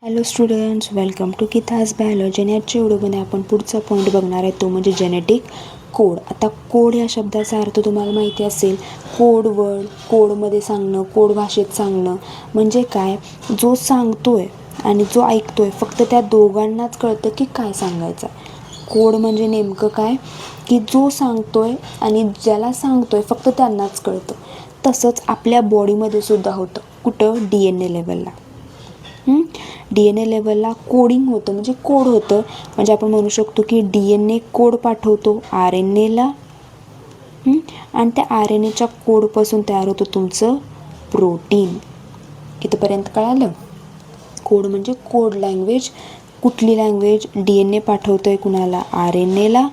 Hello students, welcome to किथास biology. आणि आजच्या व्हिडिओमध्ये आपण पुढचा पॉईंट बघणार आहे, तो म्हणजे जेनेटिक कोड. आता कोड या शब्दाचा अर्थ तुम्हाला माहिती असेल. कोड वर्ड, कोडमध्ये सांगणं, कोड भाषेत सांगणं म्हणजे काय, जो सांगतोय आणि जो ऐकतोय फक्त त्या दोघांनाच कळतं की काय सांगायचं. कोड म्हणजे नेमकं काय, की जो सांगतोय आणि ज्याला सांगतोय फक्त त्यांनाच कळतं. तसंच आपल्या बॉडीमध्ये सुद्धा होतं. कुठं? DNA लेवलला. DNA लेवलला कोडिंग होतं, म्हणजे कोड होतं. म्हणजे आपण म्हणू शकतो की DNA कोड पाठवतो RNAला, आणि त्या RNAच्या कोडपासून तयार होतं तुमचं प्रोटीन. इथंपर्यंत कळालं? कोड म्हणजे कोड लँग्वेज. कुठली लँग्वेज? DNA पाठवतोय कुणाला? RNAला,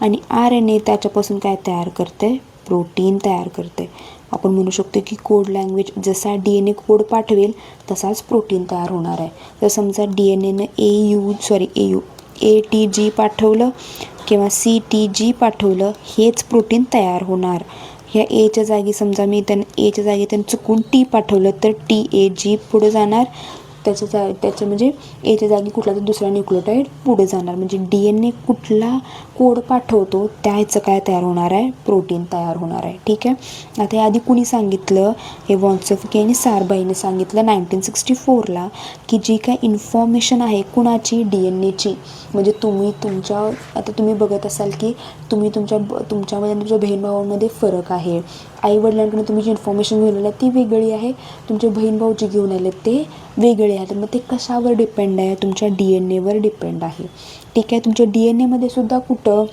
आणि RNA त्याच्यापासून काय तयार करते? प्रोटीन तयार करते. आपण म्हणू शकतो की कोड लँग्वेज जसा DNA कोड पाठवेल तसाच प्रोटीन तयार होणार आहे. जर समजा DNAनं ATG पाठवलं किंवा CTG पाठवलं, हेच प्रोटीन तयार होणार. ह्या एच्या जागी समजा मी एच्या जागी चुकून T पाठवलं तर TAG पुढे जाणार. त्याच्या म्हणजे एच्या जागी कुठला तर दुसरा न्यूक्लियोटाईड पुढे जाणार. म्हणजे DNA कुठला कोड पाठवतो त्याचं काय तयार होणार आहे? प्रोटीन तयार होणार आहे. ठीक आहे. आता हे आधी कुणी सांगितलं? हे वॉन्सोफ्स्की आणि सारभाईने सांगितलं 1964ला, की जी काय इन्फॉर्मेशन आहे कुणाची? DNAची. म्हणजे आता तुम्ही बघत असाल की तुमच्यामध्ये तुमच्या बहीण भावांमध्ये फरक आहे. आई वडिलांकडून तुम्ही जी इन्फॉर्मेशन घेऊन आले ती वेगळी आहे, तुमचे बहीण भाऊ जे घेऊन आले ते वेगळे आहेत. मग ते कशावर डिपेंड आहे? तुमच्या DNAवर डिपेंड आहे. ठीक आहे. तुमच्या DNAमध्ये सुद्धा कुठं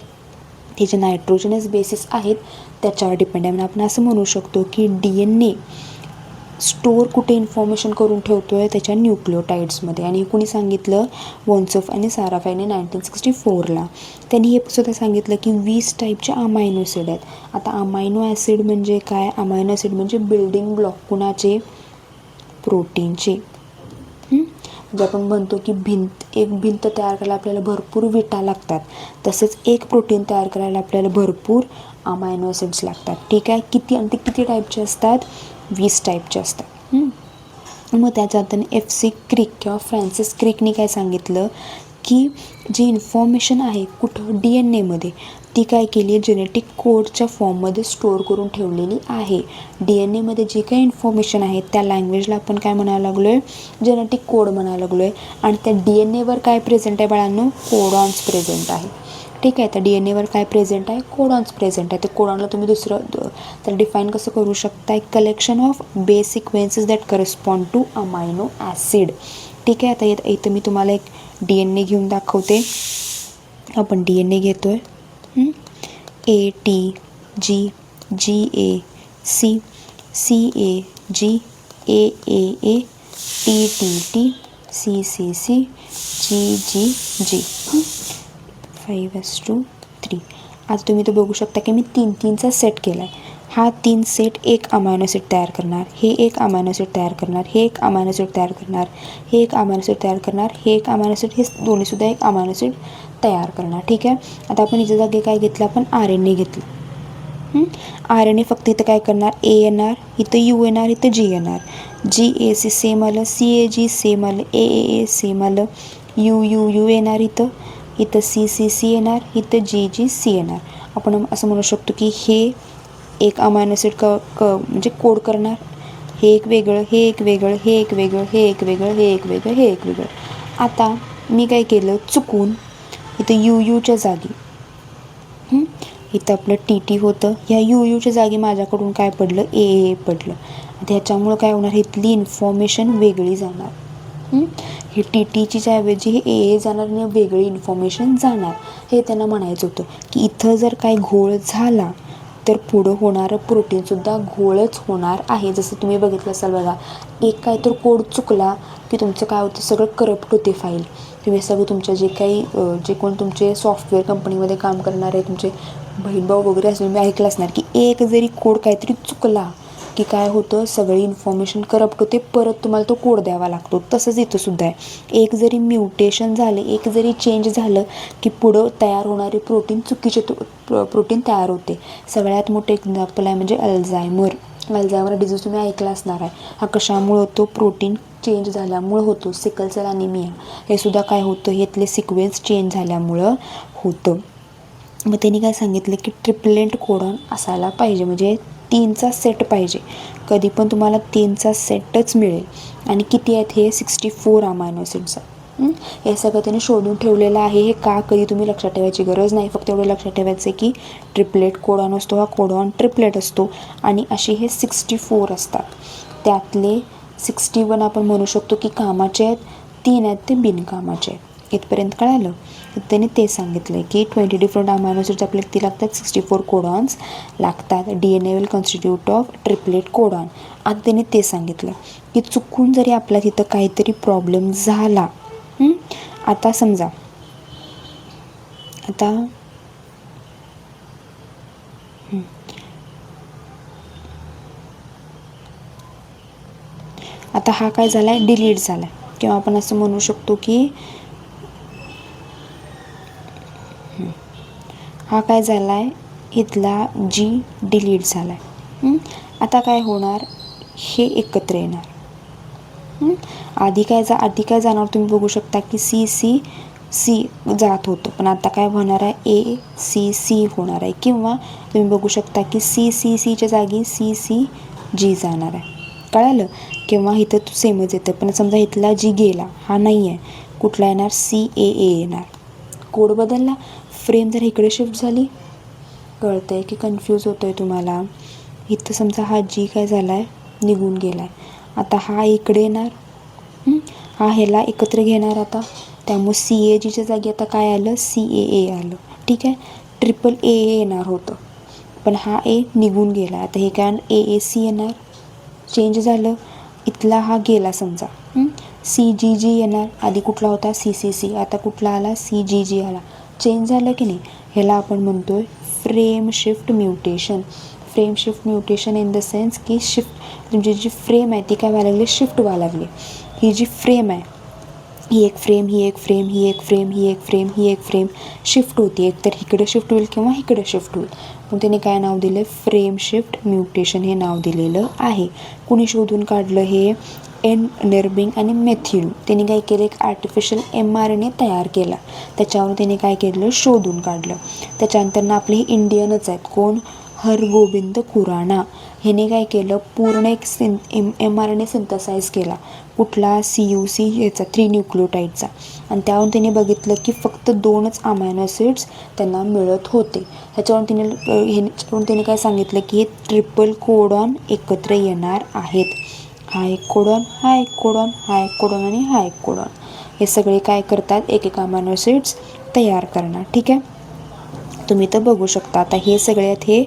ते जे नायट्रोजनस बेसिस आहेत त्याच्यावर डिपेंड आहे. म्हणजे आपण असं म्हणू शकतो की DNA स्टोअर कुठे इन्फॉर्मेशन करून ठेवतो आहे? त्याच्या न्यूक्लियोटाईड्समध्ये. आणि हे कुणी सांगितलं? वॉन्सोफ आणि साराभाईने 1964ला. त्यांनी हे सुद्धा सांगितलं की 20 टाईपचे अमायनो ॲसिड आहेत. आता अमायनो ॲसिड म्हणजे काय? अमायनो ॲसिड म्हणजे बिल्डिंग ब्लॉक कुणाचे? प्रोटीनचे. म्हणजे आपण म्हणतो की एक भिंत तयार करायला आपल्याला भरपूर विटा लागतात, तसंच एक प्रोटीन तयार करायला आपल्याला भरपूर अमायनो ॲसिड्स लागतात. ठीक आहे. आणि ते किती टाईपचे असतात? 20 टाईपचे असतात. मग त्याच्यात FC क्रिक किंवा फ्रान्सिस क्रिकने काय सांगितलं, की जी इन्फॉर्मेशन आहे कुठं? DNAमध्ये, ती काय केली आहे? जेनेटिक कोडच्या फॉर्ममध्ये स्टोअर करून ठेवलेली आहे. DNAमध्ये जी काही इन्फॉर्मेशन आहे त्या लँग्वेजला आपण काय म्हणायला लागलो आहे? जेनेटिक कोड म्हणायला लागलो आहे. आणि त्या DNAवर काय प्रेझेंट आहे बाळांनो? कोडॉन्स प्रेझेंट आहे. ठीक आहे. त्या DNAवर काय प्रेझेंट आहे? कोडॉन्स प्रेझेंट आहे. ते कोडॉनला तुम्ही तर डिफाईन कसं करू शकता? Collection of base sequences that correspond to amino acid. ठीक आहे. आता इथं मी तुम्हाला एक DNA घेऊन दाखवते. आपण DNA घेतोय. ATG, GA, CAG, AAA, TTT, CCC, GGG. 5:3. आता तुम्ही तर बघू शकता की मी 3-3चा सेट केला आहे. हा 3 सेट एक अमायनो ॲसिड तयार करणार, हे एक अमायनो ॲसिड तयार करणार, हे एक अमायनो ॲसिड तयार करणार, हे एक अमायनो ॲसिड तयार करणार, हे एक अमायनो ॲसिड, हे दोन्हीसुद्धा एक अमायनो ॲसिड तयार करणार. ठीक आहे. आता आपण इथे जागी काय घेतलं? आपण RNA घेतलं. RNA फक्त इथं काय करणार? A येणार, इथं U येणार, इथं G येणार. GAC सेम आलं, CAG सेम आलं, AAA सेम आलं, U येणार, इथं CCC येणार, इथं GGC येणार. आपण असं म्हणू शकतो की हे एक अमायनो ॲसिड म्हणजे कोड करणार. हे एक वेगळं, हे एक वेगळं, हे एक वेगळं, हे एक वेगळं, हे एक वेगळं, हे एक वेगळं. आता मी काय केलं? चुकून इथं UUच्या जागी इथं आपलं TT होतं, ह्या UUच्या जागी माझ्याकडून काय पडलं? AA पडलं. ह्याच्यामुळं काय होणार? इथली इन्फॉर्मेशन वेगळी जाणार. हे TTच्या ऐवजी हे AA जाणार आणि वेगळी इन्फॉर्मेशन जाणार. हे त्यांना म्हणायचं होतं की इथं जर काय घोळ झाला तर पुढं होणारं प्रोटीनसुद्धा घोळच होणार आहे. जसं तुम्ही बघितलं असाल बघा, एक काय तर कोड चुकला की तुमचं काय होतं? सगळं करप्ट होते फाईल. तुम्ही सगळं तुमच्या जे कोण तुमचे सॉफ्टवेअर कंपनीमध्ये काम करणारे तुमचे बहीण भाऊ वगैरे असेल, मी ऐकलं असणार की एक जरी कोड काहीतरी चुकला की काय होतं? सगळी इन्फॉर्मेशन करप्ट होते, परत तुम्हाला तो कोड द्यावा लागतो. तसंच इथं सुद्धा आहे. एक जरी म्युटेशन झालं, एक जरी चेंज झालं की पुढं तयार होणारे प्रोटीन चुकीचे प्रोटीन तयार होते. सगळ्यात मोठं एक्झाम्पल आहे म्हणजे अल्झायमर. अल्झायमर डिझीज तुम्ही ऐकला असणार आहे. हा कशामुळे होतो? प्रोटीन चेंज झाल्यामुळं होतो. सिकल सेल अनिमिया हे सुद्धा काय होतं? यातले सिक्वेन्स चेंज झाल्यामुळं होतं. मग त्यांनी काय सांगितलं की ट्रिपलेट कोडॉन असायला पाहिजे, म्हणजे 3चा सेट पाहिजे. कधी पण तुम्हाला 3चा सेटच मिळेल. आणि किती आहेत हे? 64 अमायनो ॲसिड्स. हे सगळं त्यांनी शोधून ठेवलेलं आहे. हे का? कधी तुम्ही लक्षात ठेवायची गरज नाही. फक्त एवढं लक्षात ठेवायचं आहे की ट्रिपलेट कोडॉन असतो, हा कोडॉन ट्रिपलेट असतो आणि असे हे 64 असतात. त्यातले 61 आपण म्हणू शकतो की कामाचे आहेत, 3 आहेत ते बिनकामाचे आहेत. इथपर्यंत कळालं? त्यांनी ते सांगितलं की 20 डिफरंट अमायनो ॲसिड्स आपल्याला किती लागतात? 64 कोडॉन्स लागतात. DNA will constitute of triplet codon. आता त्यांनी ते सांगितलं की चुकून जरी आपल्या तिथं काहीतरी प्रॉब्लेम झाला, आता समजा आता हा काय झाला आहे? डिलीट झाला आहे. किंवा आपण असं म्हणू शकतो की हा काय झाला आहे? इथला G डिलीट झाला आहे. आता काय होणार? हे एकत्र येणार. आधी काय जाणार? तुम्ही बघू शकता की C जात होतं, पण आता काय होणार आहे? ACC होणार आहे. किंवा तुम्ही बघू शकता की CCCच्या जागी CCG जाणार आहे. कळालं? किंवा इथं सेमच येतं, पण समजा इथला G गेला, हा नाही आहे, कुठला येणार? CAA येणार. कोड बदलला, फ्रेम जर इकडे शिफ्ट झाली. कळतं आहे की कन्फ्यूज होतं आहे तुम्हाला? इथं समजा हा G काय झाला आहे? निघून गेला आहे. आता हा इकडे येणार, हा ह्याला एकत्र घेणार आता. त्यामुळे CAGच्या जागी आता काय आलं? CAA आलं. ठीक आहे. AAA येणार होतं, पण हा A निघून गेला. आता हे काय? AAC येणार. चेंज झालं. इथला हा गेला समजा, CGG येणार. आधी कुठला होता? CCC. आता कुठला आला? CGG आला. चेंज झालं की नाही? ह्याला आपण म्हणतोय frame shift mutation. Frame shift mutation in the sense की शिफ्ट, तुमची जी फ्रेम आहे ती काय व्हायला लागली? शिफ्ट व्हायला लागली. ही जी फ्रेम आहे, ही एक फ्रेम, ही एक फ्रेम, ही एक फ्रेम, ही एक फ्रेम, ही एक फ्रेम शिफ्ट होती. एक तर इकडे शिफ्ट होईल किंवा इकडे शिफ्ट होईल. मग त्याने काय नाव दिलं? फ्रेम शिफ्ट म्युटेशन हे नाव दिलेलं आहे. कुणी शोधून काढलं हे? एन नेर्बिंग आणि मॅथ्यू. त्यांनी काय केलं? एक आर्टिफिशियल mRNA तयार केला. त्याच्यावर त्याने काय केलं? शोधून काढलं. त्याच्यानंतर आपले हे इंडियनच आहेत. कोण? हरगोबिंद खुराना. ह्याने काय केलं? पूर्ण एक mRNA सिंथसाइज केला. कुठला? CUC याचा 3 न्यूक्लिओटाईडचा. आणि त्यावरून त्याने बघितलं की फक्त 2च अमायनो ॲसिड्स त्यांना मिळत होते. ह्याच्यावरून त्याने काय सांगितलं की हे ट्रिपल कोडॉन एकत्र येणार आहेत. हा एक कोडॉन, हा एक कोडॉन, हा एक कोडॉन आणि हा एक कोडॉन. हे सगळे काय करतात? एक एक अमायनो ॲसिड्स तयार करणार. ठीक आहे. तुम्ही तर बघू शकता. आता हे सगळ्यात हे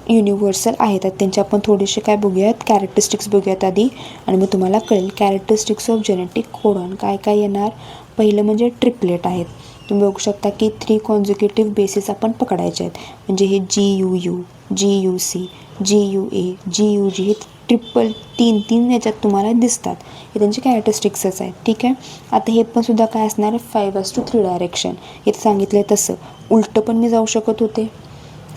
युनिव्हर्सल आहेत. त्यांचे आपण थोडेसे काय बघूयात? कॅरेक्टरिस्टिक्स बघूयात आधी, आणि मग तुम्हाला कळेल. कॅरेक्टरिस्टिक्स ऑफ जेनेटिक कोडॉन काय काय येणार? पहिलं म्हणजे ट्रिपलेट आहेत. तुम्ही बघू शकता की 3 कॉन्झिक्युटिव्ह बेसिस आपण पकडायचे आहेत. म्हणजे हे GUU, GUC, GUA, GUG हे ट्रिपल 3 याच्यात तुम्हाला दिसतात. हे त्यांचे कॅरेक्टरिस्टिक्सच आहेत. ठीक आहे. आता हे पण सुद्धा काय असणार? 5:3 डायरेक्शन. इथं सांगितलं आहे तसं उलटं पण मी जाऊ शकत होते,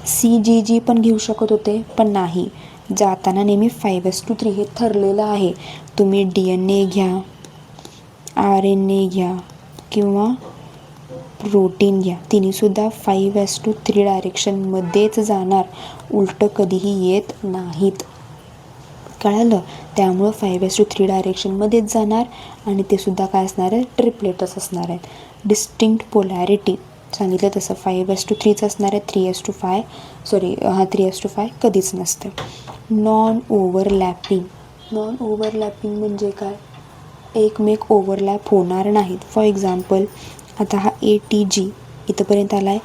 CGG पण घेऊ शकत होते, पण नाही. जाताना नेहमी 5:3 हे ठरलेलं आहे. तुम्ही DNA घ्या, RNA घ्या किंवा प्रोटीन घ्या, तिन्हीसुद्धा 5:3 डायरेक्शनमध्येच जाणार. उलटं कधीही येत नाहीत. कळालं? त्यामुळं 5:3 डायरेक्शनमध्येच जाणार. आणि ते सुद्धा काय असणार आहे? ट्रिपलेटच असणार आहेत. डिस्टिंक्ट पोलॅरिटी सांगितलं तसं 5:3च असणार आहे. 3:5 कधीच नसतं. Non overlapping. नॉन ओव्हरलॅपिंग म्हणजे काय? एकमेक ओव्हरलॅप होणार नाहीत. फॉर एक्झाम्पल, आता हा ATG इथंपर्यंत आला आहे,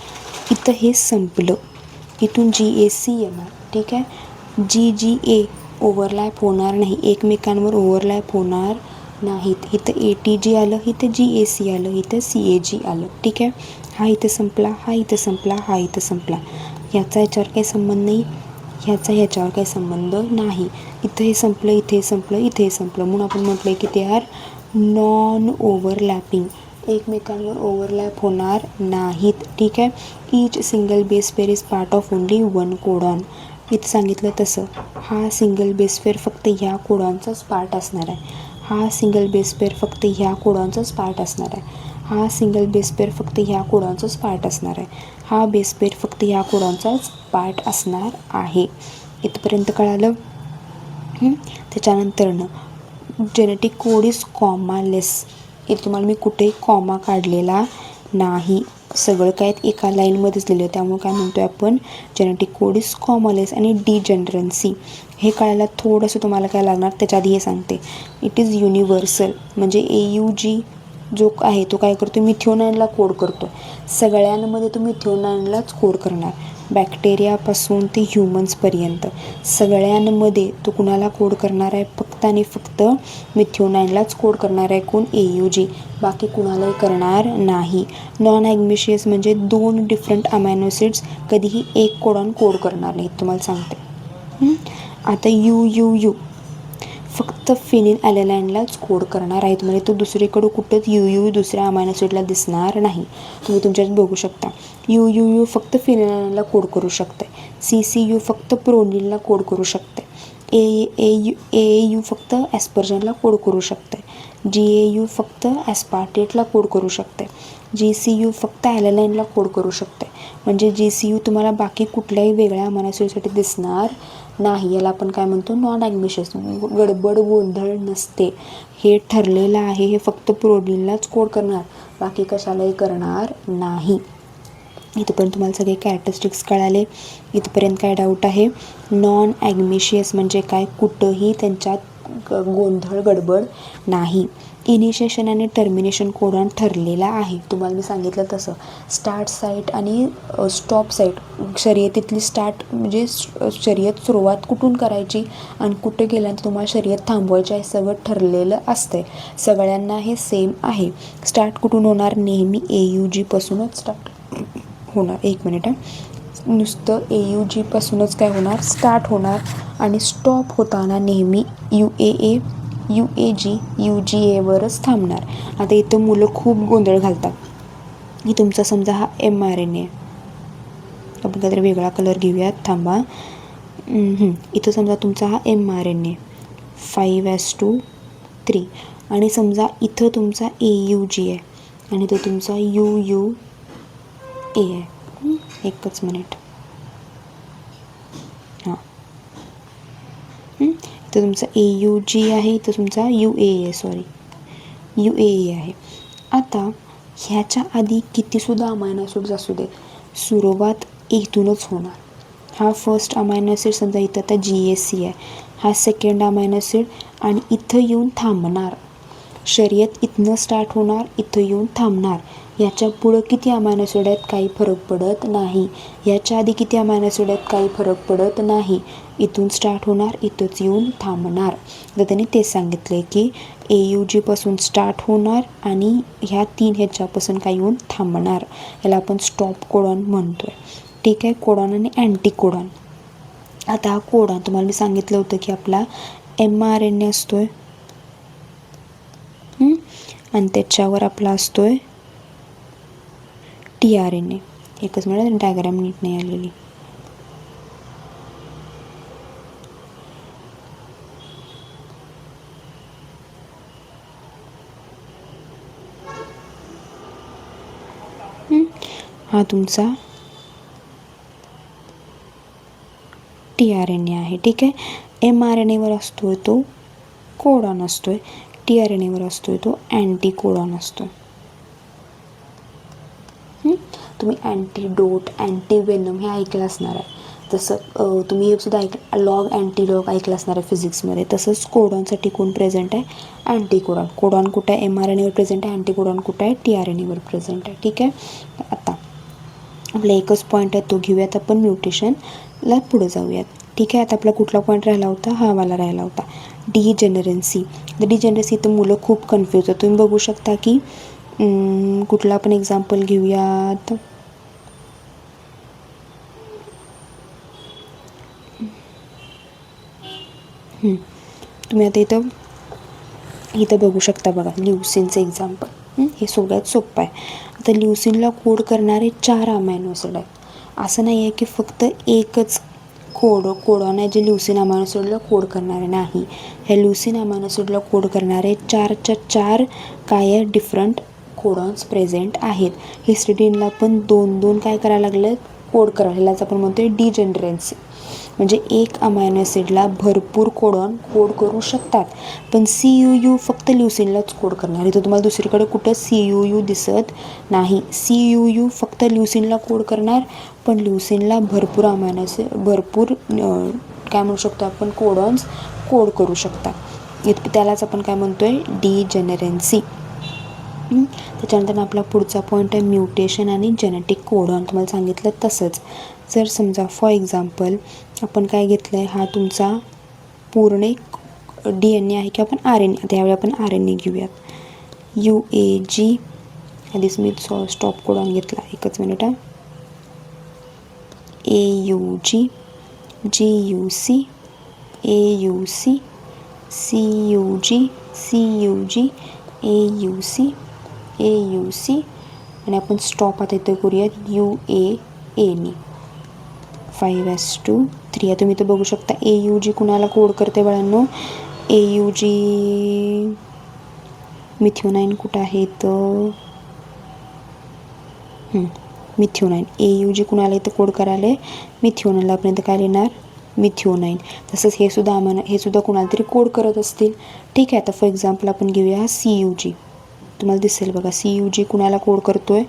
इथं हे संपलं, इथून GAC येणार. ठीक आहे. GGA ओव्हरलॅप होणार नाही, एकमेकांवर ओव्हरलॅप होणार नाहीत. इथं ATG आलं, इथं GAC आलं, इथं CAG आलं. ठीक आहे. हा इथं संपला, हा इथं संपला, हा इथं संपला. ह्याचा ह्याच्यावर काही संबंध नाही, ह्याचा ह्याच्यावर काही संबंध नाही. इथं हे संपलं, इथे संपलं, इथे संपलं. म्हणून आपण म्हटलं की ते आर नॉन ओव्हरलॅपिंग. एकमेकांवर ओव्हरलॅप होणार नाहीत. ठीक आहे. Each single base pair is part of only 1 codon. इथं सांगितलं तसं हा सिंगल बेस पेअर फक्त ह्या कोडॉनचाच पार्ट असणार आहे. हा सिंगल बेस पेअर फक्त ह्या कोडॉनचाच पार्ट असणार आहे. हा सिंगल बेस पेअर फक्त ह्या कोडॉनचाच पार्ट असणार आहे. हा बेस पेअर फक्त ह्या कोडॉनचाच पार्ट असणार आहे. इथपर्यंत कळालं. त्याच्यानंतरनं जेनेटिक कोड इज कॉमालेस. इथे तुम्हाला मी कुठेही कॉमा काढलेला नाही. सगळं काय एका लाईनमध्येच लिहिलं, त्यामुळे काय म्हणतो आहे आपण जेनेटिक कोड इज कॉमालेस. आणि डिजनरन्सी हे कळायला थोडंसं तुम्हाला काय लागणार, त्याच्या आधी हे सांगते. इट इज युनिव्हर्सल म्हणजे AUG जो आहे तो काय करतो, मिथिओनाइनला कोड करतो. सगळ्यांमध्ये तो मिथिओनाइनलाच कोड करणार. बॅक्टेरियापासून ते ह्युमन्सपर्यंत सगळ्यांमध्ये तो कुणाला कोड करणार आहे, फक्त आणि फक्त मिथिओनाइनलाच कोड करणार आहे. कोण, AUG. बाकी कुणालाही करणार नाही. नॉन ॲग्मिशियस म्हणजे 2 डिफरंट अमायनो ॲसिड्स कधीही एक कोडॉन कोड करणार नाहीत, तुम्हाला सांगते. आता UUU फक्त फिनिल ॲलेलाइनलाच कोड करणार आहेत. म्हणजे तो दुसरीकडं कुठंच UUU दुसऱ्या अमायनो ॲसिडला दिसणार नाही. तुम्ही तुमच्यात बघू शकता. UUU फक्त फिनिल ॲलेलाइनला कोड करू शकते. CCU फक्त प्रोनिलला कोड करू शकते. AAU फक्त ॲस्पर्जनला कोड करू शकते. GAU फक्त ॲस्पार्टेटला कोड करू शकते. GCU फक्त ॲलेलाइनला कोड करू शकते. म्हणजे GCU तुम्हाला बाकी कुठल्याही वेगळ्या अमायनो ॲसिडसाठी दिसणार नाही. याला आपण काय म्हणतो, नॉन ॲग्मिशियस. गडबड गोंधळ नसते, हे ठरलेलं आहे. हे फक्त प्रोटीनलाच कोड करणार, बाकी कशालाही करणार नाही. इथंपर्यंत तुम्हाला सगळे कॅरेक्टरिस्टिक्स कळाले. इथपर्यंत काय डाऊट आहे? नॉन ॲग्मिशियस म्हणजे काय, कुठंही त्यांच्यात गोंधळ गडबड नाही. इनिशिएशन आणि टर्मिनेशन कोडॉन ठरलेला आहे. तुम्हाला मी सांगितलं तसं स्टार्ट साईट आणि स्टॉप साईट, शर्यतीतली स्टार्ट म्हणजे शर्यत सुरुवात कुठून करायची आणि कुठे गेल्यानंतर तुम्हाला शर्यत थांबवायची आहे, सगळं ठरलेलं असतं. सगळ्यांना हे सेम आहे. स्टार्ट कुठून होणार, नेहमी AUG पासूनच स्टार्ट होणार. एक मिनिट नुसतं AUG पासूनच काय होणार, स्टार्ट होणार. आणि स्टॉप होताना नेहमी UAA UAG UGA वरच थांबणार. आता इथं मुलं खूप गोंधळ घालतात. की तुमचा समजा हा mRNA, आपण काहीतरी वेगळा कलर घेऊयात, थांबा. इथं समजा तुमचा हा mRNA 5:3 आणि समजा इथं तुमचा AUG आहे आणि तो तुमचा UUA आहे. एकच मिनिट. हां, इथं तुमचा AUG आहे, इथं तुमचा UAA आहे. आता ह्याच्या आधी कितीसुद्धा अमायनो ॲसिड्स असू दे, सुरुवात इथूनच होणार. हा फर्स्ट अमायनो ॲसिड समजा इथं आता GAC आहे, हा सेकंड अमायनो ॲसिड आणि इथं येऊन थांबणार. शर्यत इथनं स्टार्ट होणार, इथं येऊन थांबणार. याच्या पुढं किती अमायनो ॲसिड आहेत, काही फरक पडत नाही. याच्या आधी किती अमायनो ॲसिड आहेत, काही फरक पडत नाही. इथून स्टार्ट होणार, इथंच येऊन थांबणार. तर त्यांनी तेच सांगितलं आहे की AUG पासून स्टार्ट होणार आणि ह्या 3 ह्याच्यापासून काही येऊन थांबणार. याला आपण स्टॉप कोडॉन म्हणतो आहे. ठीक आहे, कोडॉन आणि अँटी कोडॉन. आता हा कोडॉन तुम्हाला मी सांगितलं होतं की आपला mRNA असतो आहे आणि त्याच्यावर आपला असतो आहे tRNA. एकच मिनिट, डायग्राम नीट नाही आलेली. हा तुमचा tRNA आहे. ठीक आहे, mRNAवर असतोय तो कोडॉन असतोय, tRNAवर असतोय तो अँटी कोडॉन असतो. तुम्ही अँटीडोट, अँटीवेनम हे ऐकलं असणार आहे. तसं तुम्ही हे सुद्धा लॉग अँटीलॉग ऐकलं असणार आहे फिजिक्समध्ये. तसंच कोडॉनसाठी कोण प्रेझेंट आहे, अँटी कोडॉन. कोडॉन कुठं आहे, mRNAवर प्रेझेंट आहे. अँटी कोडॉन कुठं आहे, tRNAवर प्रेझेंट आहे. ठीक आहे, आता आपला एकच पॉईंट आहे तो घेऊयात आपण, म्युटेशनला पुढे जाऊयात. ठीक आहे, आता आपला कुठला पॉईंट राहिला होता, हा वाला राहिला होता, डिजेनरन्सी. डिजेनरन्सी तर मुलं खूप कन्फ्यूज आहे. तुम्ही बघू शकता की कुठला आपण एक्झाम्पल घेऊयात, तुम्ही आता इथं बघू शकता बघा, ल्युसिनचं एक्झाम्पल. हे सगळ्यात सोपं आहे. आता ल्युसिनला कोड करणारे 4 अमायनो ॲसिड आहेत. असं नाही आहे की फक्त एकच कोडॉन आहे जे ल्युसीन अमायनो ॲसिडला कोड करणारे नाही. हे ल्युसीन अमायनो ॲसिडला कोड करणारे 4च्या 4 काय डिफरंट कोडॉन्स प्रेझेंट आहेत. हिस्टिडीनला पण 2 काय करायला लागलं, कोड करायला. ह्यालाच आपण म्हणतोय डिजेनरन्सी. म्हणजे एक अमायनो ॲसिडला भरपूर कोडॉन कोड करू शकतात, पण CUU फक्त ल्युसीनलाच कोड करणार. इथं तुम्हाला दुसरीकडे कुठं CUU दिसत नाही. CUU फक्त ल्युसीनला कोड करणार, पण ल्युसीनला भरपूर अमायनो ॲसिड भरपूर काय म्हणू शकतो आपण कोडॉन्स कोड करू शकतात. त्यालाच आपण काय म्हणतोय डिजेनरन्सी. त्याच्यानंतर आपला पुढचा पॉईंट आहे म्युटेशन आणि जेनेटिक कोडॉन. तुम्हाला सांगितलं तसंच. जर समजा फॉर एक्झाम्पल आपण काय घेतलं आहे, हा तुमचा पूर्ण एक DNA आहे की आपण RNA. आता यावेळी आपण RNA घेऊयात. UAG आधीच मी स्टॉप कोडॉन घेतला, एकच minute. AUG GUC AUC CUG CUG AUC AUC आणि आपण स्टॉप आता इथं करूयात UAAने 5s2 3. तुम्ही इथं बघू शकता AUG कुणाला कोड करते बाळांनो, AUG मिथ्योनाईन कुठं आहे तर मिथ्योनाईन. AUG कुणाला इथं कोड करायला, मिथ्योनाईनला. आपण इथं काय लिहिणार, मिथ्योनाईन. तसंच हे सुद्धा कुणाला तरी कोड करत असतील. ठीक आहे. आता फॉर एक्झाम्पल आपण घेऊया CUG. तुम्हाला दिसेल बघा CUG कुणाला कोड करतोय,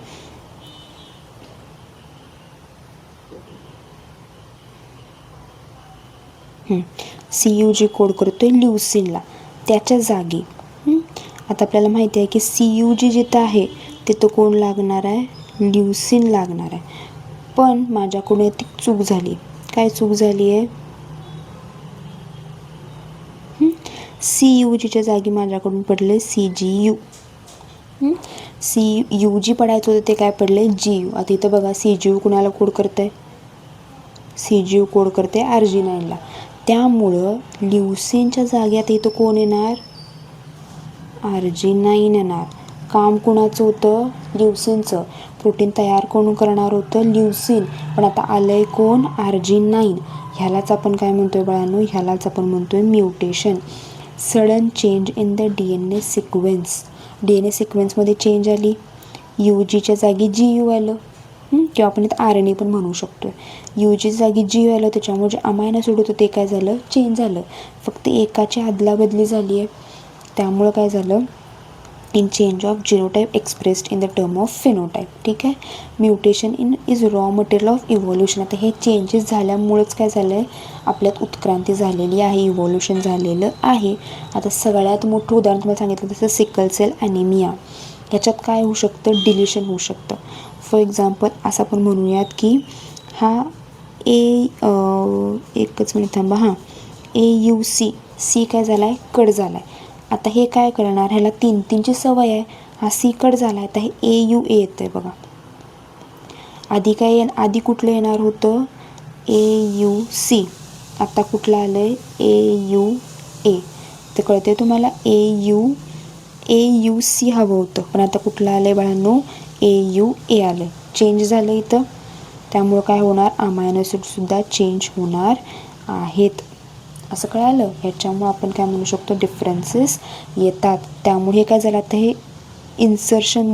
CUG कोड करतोय ल्युसीनला. त्याच्या जागी आता आपल्याला माहिती आहे की CUG जिथं आहे तिथं कोण लागणार आहे, ल्युसीन लागणार आहे. पण माझ्याकडून ती चूक झाली. काय चूक झाली आहे, CUGच्या जागी माझ्याकडून पडले CGU. CUG पडायचं होतं ते काय पडले GU. आता इथं बघा CGU कुणाला कोड करते, CGU कोड करते अर्जिनाईनला. त्यामुळं ल्युसीनच्या जागी आता इथं कोण येणार, अर्जिनाईन येणार. काम कुणाचं होतं, ल्युसीनचं. प्रोटीन तयार कोण करणार होतं, ल्युसीन. पण आता आलंय कोण, अर्जिनाईन. ह्यालाच आपण काय म्हणतोय बाळांनो, ह्यालाच आपण म्हणतोय mutation. Sudden change in the DNA sequence. DNA सिक्वेन्समध्ये चेंज आली, UGच्या जागी GU आलं. किंवा आपण इथं RNA पण म्हणू शकतो. UGच्या जागी GU आलं, त्याच्यामुळे जे अमायनो ॲसिड होतं ते काय झालं, चेंज झालं. फक्त एकाची अदलाबदली झाली आहे. त्यामुळं काय झालं, in change of genotype expressed in the term of phenotype. ठीक आहे. Mutation is raw material of evolution. आता हे चेंजेस झाल्यामुळेच काय झालं आहे, आपल्यात उत्क्रांती झालेली आहे, इव्हॉल्युशन झालेलं आहे. आता सगळ्यात मोठं उदाहरण तुम्हाला सांगितलं तसं सिकल सेल ॲनिमिया. ह्याच्यात काय होऊ शकतं, डिलिशन होऊ शकतं. फॉर एक्झाम्पल असं आपण म्हणूयात की हा एकच मिनिट थांबा, AUC C काय झाला आहे, कट झाला आहे. आता हे काय करणार, ह्याला 3-3ची सवय आहे. हा C कट झाला आहे, आता हे AUA येतं आहे बघा. आधी कुठलं येणार होतं, AUC. आता कुठलं आलं आहे, AUA. तर कळते तुम्हाला AUC हवं होतं, पण आता कुठलं आलं आहे बाळांनो, AUA आलं. चेंज झालं इथं. त्यामुळं काय होणार, अमायनो ॲसिडसुद्धा चेंज होणार आहेत. असं कळालं. ह्याच्यामुळं आपण काय म्हणू शकतो, डिफरन्सेस येतात. त्यामुळे हे काय झालं, आता हे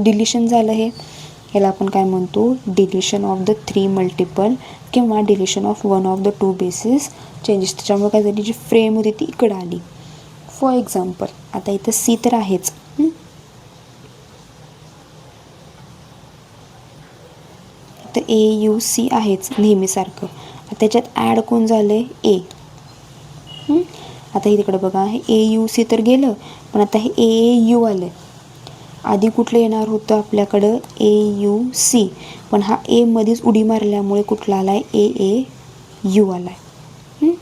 डिलिशन झालं. ह्याला आपण काय म्हणतो, डिलिशन ऑफ द 3 मल्टिपल किंवा deletion of 1 of the 2 basis changes. त्याच्यामुळे काय झाली, जी फ्रेम होती ती इकडं आली. फॉर एक्झाम्पल आता इथं C तर आहेच, तर AUC आहेच नेहमीसारखं. त्याच्यात ॲड कोण झालं आहे, A. आता इकडे बघा, हे AUC तर गेलं, पण आता हे AAU आलं. आधी कुठलं येणार होतं आपल्याकडं, AUC. पण हा A मध्येच उडी मारल्यामुळे कुठला आला आहे, AAU आला आहे.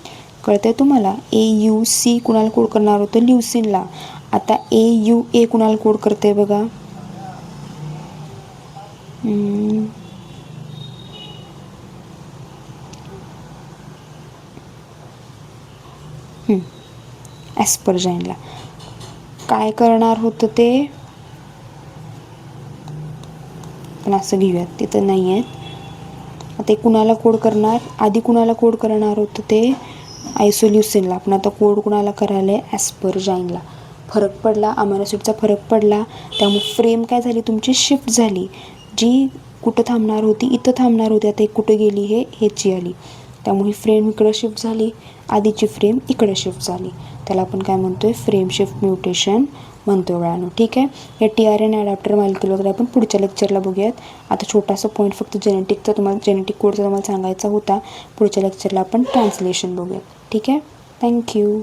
कळतं आहे तुम्हाला. AUC कुणाला कोड करणार होतं, ल्युसीनला. आता AUA कुणाला कोड करते बघा, ॲस्परजाईनला. काय करणार होतं ते, पण असं घेऊयात, तिथं नाही आहेत. आता कुणाला कोड करणार, आधी कुणाला कोड करणार होतं ते आयसोल्युसिनला, पण आता कोड कुणाला करायला आहे, ॲस्परजाईनला. फरक पडला, अमायनो ॲसिडचा फरक पडला, त्यामुळे फ्रेम काय झाली तुमची शिफ्ट झाली. जी कुठं थांबणार होती, इथं थांबणार होती, आता एक कुठं गेली, ह्याची आली. त्यामुळे फ्रेम इकडं शिफ्ट झाली, आधीची फ्रेम इकडं शिफ्ट झाली. त्याला आपण काय म्हणतो आहे, फ्रेम शिफ्ट म्युटेशन म्हणतो वेळानं. ठीक आहे. या TRN ॲडॅप्टर मॉलिक्यूल वगैरे आपण पुढच्या लेक्चरला बघूयात. आता छोटासा पॉईंट फक्त जेनेटिकचा तुम्हाला, जेनेटिक कोडचा तुम्हाला सांगायचा होता. पुढच्या लेक्चरला आपण ट्रान्सलेशन बघूयात. ठीक आहे. थँक्यू.